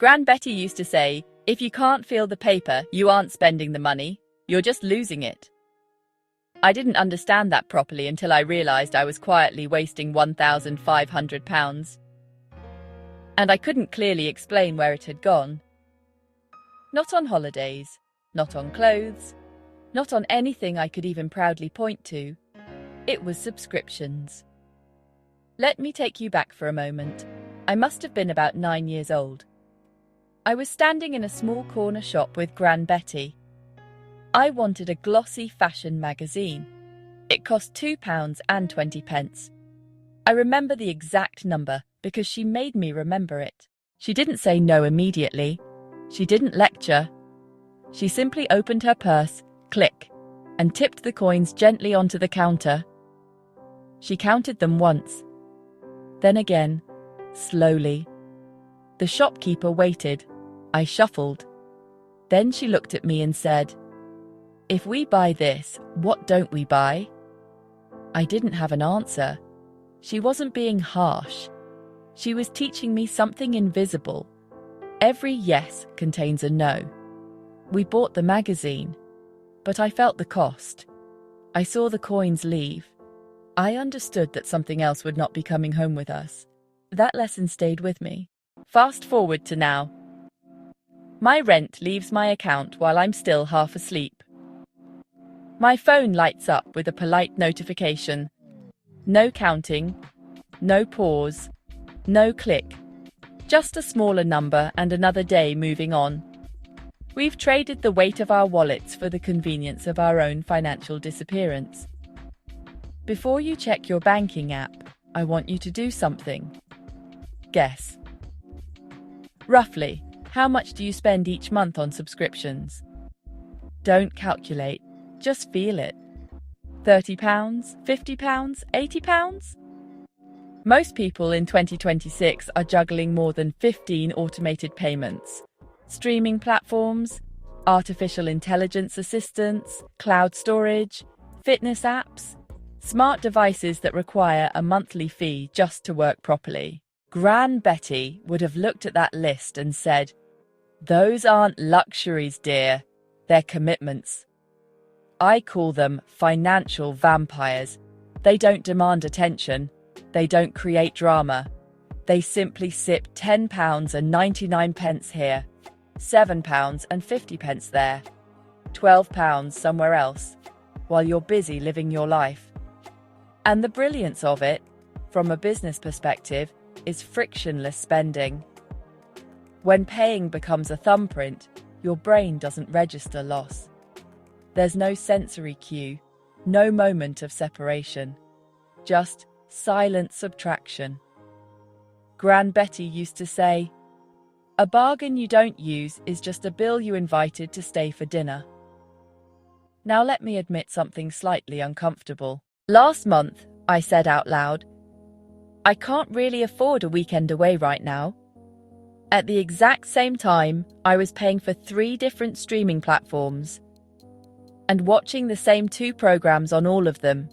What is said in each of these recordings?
Gran Betty used to say, if you can't feel the paper, you aren't spending the money, you're just losing it. I didn't understand that properly until I realised I was quietly wasting £1,500. And I couldn't clearly explain where it had gone. Not on holidays, not on clothes, not on anything I could even proudly point to. It was subscriptions. Let me take you back for a moment. I must have been about 9 years old. I was standing in a small corner shop with Gran Betty. I wanted a glossy fashion magazine. It cost £2.20. I remember the exact number because she made me remember it. She didn't say no immediately. She didn't lecture. She simply opened her purse, click, and tipped the coins gently onto the counter. She counted them once, then again, slowly. The shopkeeper waited. I shuffled. Then she looked at me and said, "If we buy this, what don't we buy?" I didn't have an answer. She wasn't being harsh. She was teaching me something invisible. Every yes contains a no. We bought the magazine, but I felt the cost. I saw the coins leave. I understood that something else would not be coming home with us. That lesson stayed with me. Fast forward to now. My rent leaves my account while I'm still half asleep. My phone lights up with a polite notification. No counting, no pause, no click. Just a smaller number and another day moving on. We've traded the weight of our wallets for the convenience of our own financial disappearance. Before you check your banking app, I want you to do something. Guess. Roughly, how much do you spend each month on subscriptions? Don't calculate, just feel it. £30, £50, £80? Most people in 2026 are juggling more than 15 automated payments. Streaming platforms, artificial intelligence assistants, cloud storage, fitness apps, smart devices that require a monthly fee just to work properly. Gran Betty would have looked at that list and said, "Those aren't luxuries, dear. They're commitments." I call them financial vampires. They don't demand attention. They don't create drama. They simply sip £10.99 here, £7.50 there, £12 somewhere else, while you're busy living your life. And the brilliance of it, from a business perspective, is frictionless spending. When paying becomes a thumbprint, your brain doesn't register loss. There's no sensory cue, no moment of separation, just silent subtraction. Gran Betty used to say, "A bargain you don't use is just a bill you invited to stay for dinner." Now let me admit something slightly uncomfortable. Last month, I said out loud, "I can't really afford a weekend away right now." At the exact same time, I was paying for 3 different streaming platforms and watching the same 2 programs on all of them.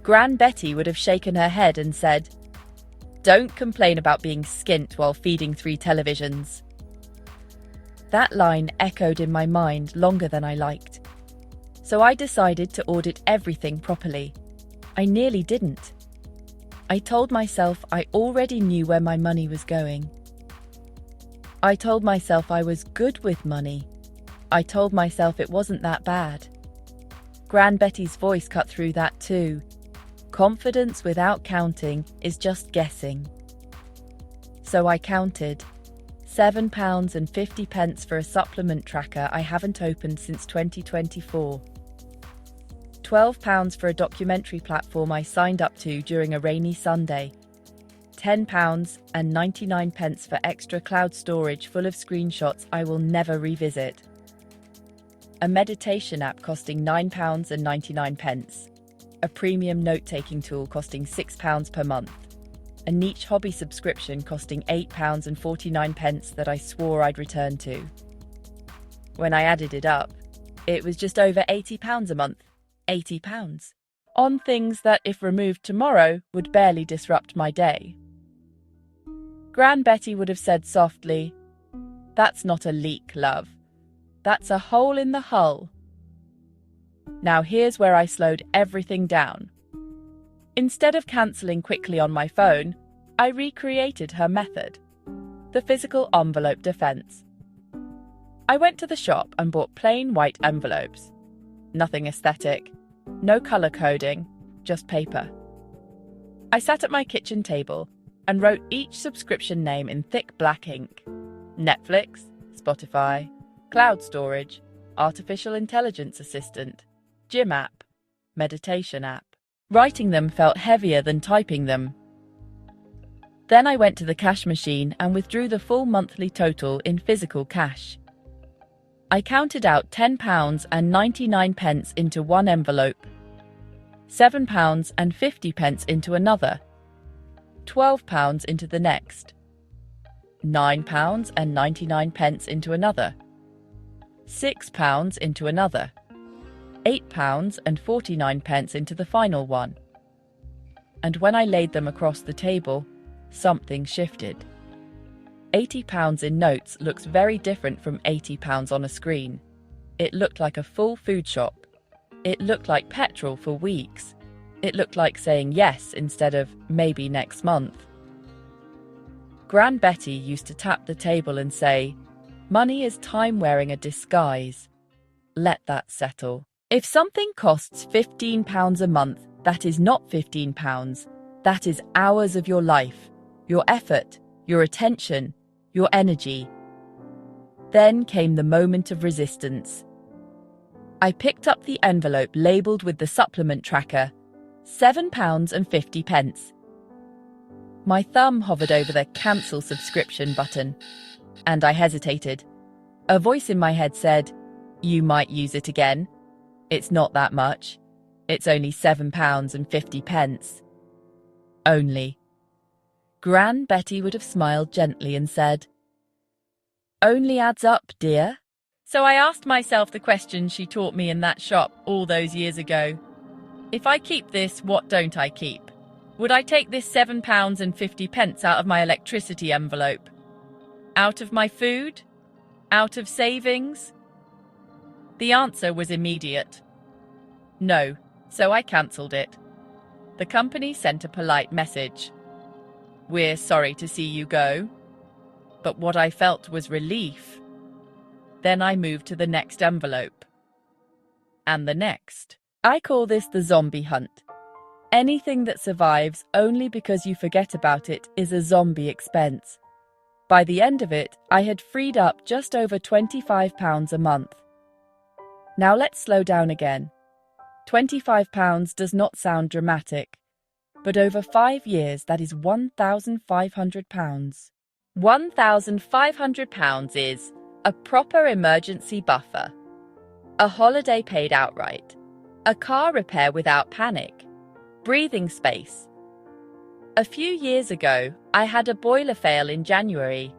Gran Betty would have shaken her head and said, "Don't complain about being skint while feeding 3 televisions." That line echoed in my mind longer than I liked. So I decided to audit everything properly. I nearly didn't. I told myself I already knew where my money was going. I told myself I was good with money. I told myself it wasn't that bad. Gran Betty's voice cut through that too. Confidence without counting is just guessing. So I counted. £7.50 for a supplement tracker I haven't opened since 2024. £12 for a documentary platform I signed up to during a rainy Sunday. £10.99 for extra cloud storage full of screenshots I will never revisit. A meditation app costing £9.99. A premium note-taking tool costing £6 per month. A niche hobby subscription costing £8.49 that I swore I'd return to. When I added it up, it was just over £80 a month. £80. On things that, if removed tomorrow, would barely disrupt my day. Gran Betty would have said softly, "That's not a leak, love. That's a hole in the hull." Now here's where I slowed everything down. Instead of cancelling quickly on my phone, I recreated her method, the physical envelope defense. I went to the shop and bought plain white envelopes. Nothing aesthetic, no colour coding, just paper. I sat at my kitchen table and wrote each subscription name in thick black ink. Netflix, Spotify, cloud storage, artificial intelligence assistant, gym app, meditation app. Writing them felt heavier than typing them. Then I went to the cash machine and withdrew the full monthly total in physical cash. I counted out £10.99 into one envelope, £7.50 into another, £12 into the next, £9.99 into another, £6 into another, £8.49 into the final one. And when I laid them across the table, something shifted. £80 in notes looks very different from £80 on a screen. It looked like a full food shop. It looked like petrol for weeks. It looked like saying yes instead of maybe next month. Gran Betty used to tap the table and say, "Money is time wearing a disguise. Let that settle. If something costs £15 a month, that is not £15. That is hours of your life, your effort, your attention, your energy." Then came the moment of resistance. I picked up the envelope labelled with the supplement tracker, £7.50. My thumb hovered over the cancel subscription button, and I hesitated. A voice in my head said, "You might use it again. It's not that much. It's only £7.50. Only." Gran Betty would have smiled gently and said, "Only adds up, dear." So I asked myself the question she taught me in that shop all those years ago. If I keep this, what don't I keep? Would I take this £7.50 out of my electricity envelope? Out of my food? Out of savings? The answer was immediate. No, so I cancelled it. The company sent a polite message. "We're sorry to see you go." But what I felt was relief. Then I moved to the next envelope. And the next. I call this the zombie hunt. Anything that survives only because you forget about it is a zombie expense. By the end of it, I had freed up just over £25 a month. Now let's slow down again. £25 does not sound dramatic, but over 5 years that is £1,500. £1,500 is a proper emergency buffer, a holiday paid outright, a car repair without panic, breathing space. A few years ago, I had a boiler fail in January.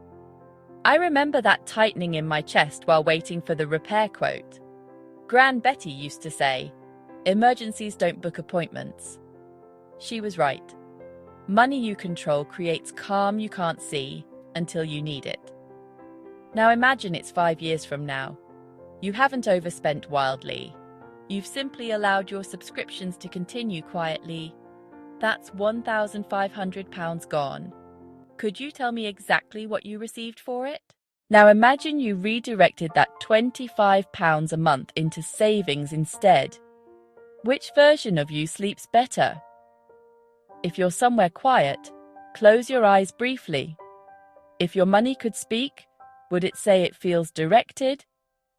I remember that tightening in my chest while waiting for the repair quote. Gran Betty used to say, "Emergencies don't book appointments." She was right. Money you control creates calm you can't see until you need it. Now imagine it's 5 years from now. You haven't overspent wildly. You've simply allowed your subscriptions to continue quietly. That's £1,500 gone. Could you tell me exactly what you received for it? Now imagine you redirected that £25 a month into savings instead. Which version of you sleeps better? If you're somewhere quiet, close your eyes briefly. If your money could speak, would it say it feels directed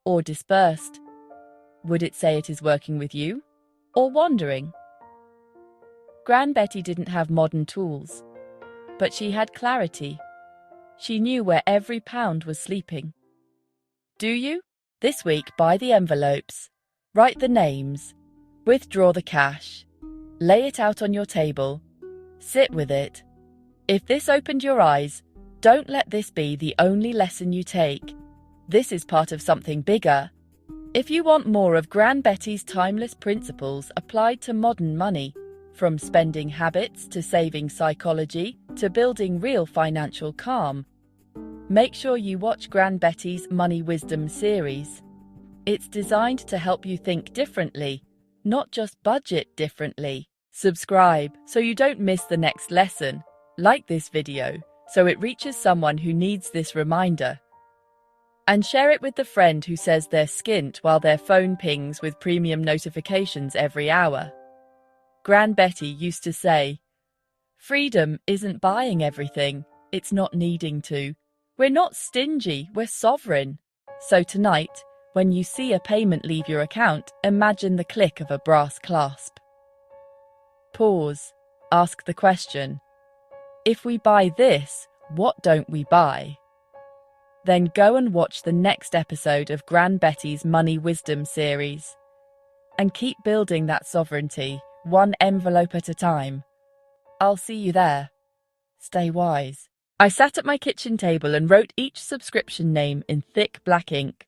or dispersed? Would it say it is working with you or wandering? Gran Betty didn't have modern tools, but she had clarity. She knew where every pound was sleeping. Do you? This week, buy the envelopes, write the names, withdraw the cash, lay it out on your table, sit with it. If this opened your eyes, don't let this be the only lesson you take. This is part of something bigger. If you want more of Gran Betty's timeless principles applied to modern money, From spending habits to saving psychology to building real financial calm. Make sure you watch Gran Betty's Money Wisdom series. It's designed to help you think differently, not just budget differently. Subscribe so you don't miss the next lesson. Like this video so it reaches someone who needs this reminder. And share it with the friend who says they're skint while their phone pings with premium notifications every hour. Gran Betty used to say, "Freedom isn't buying everything, it's not needing to. We're not stingy, we're sovereign." So tonight, when you see a payment leave your account, imagine the click of a brass clasp. Pause. Ask the question, if we buy this, what don't we buy? Then go and watch the next episode of Gran Betty's Money Wisdom series. And keep building that sovereignty, one envelope at a time. I'll see you there. Stay wise. I sat at my kitchen table and wrote each subscription name in thick black ink.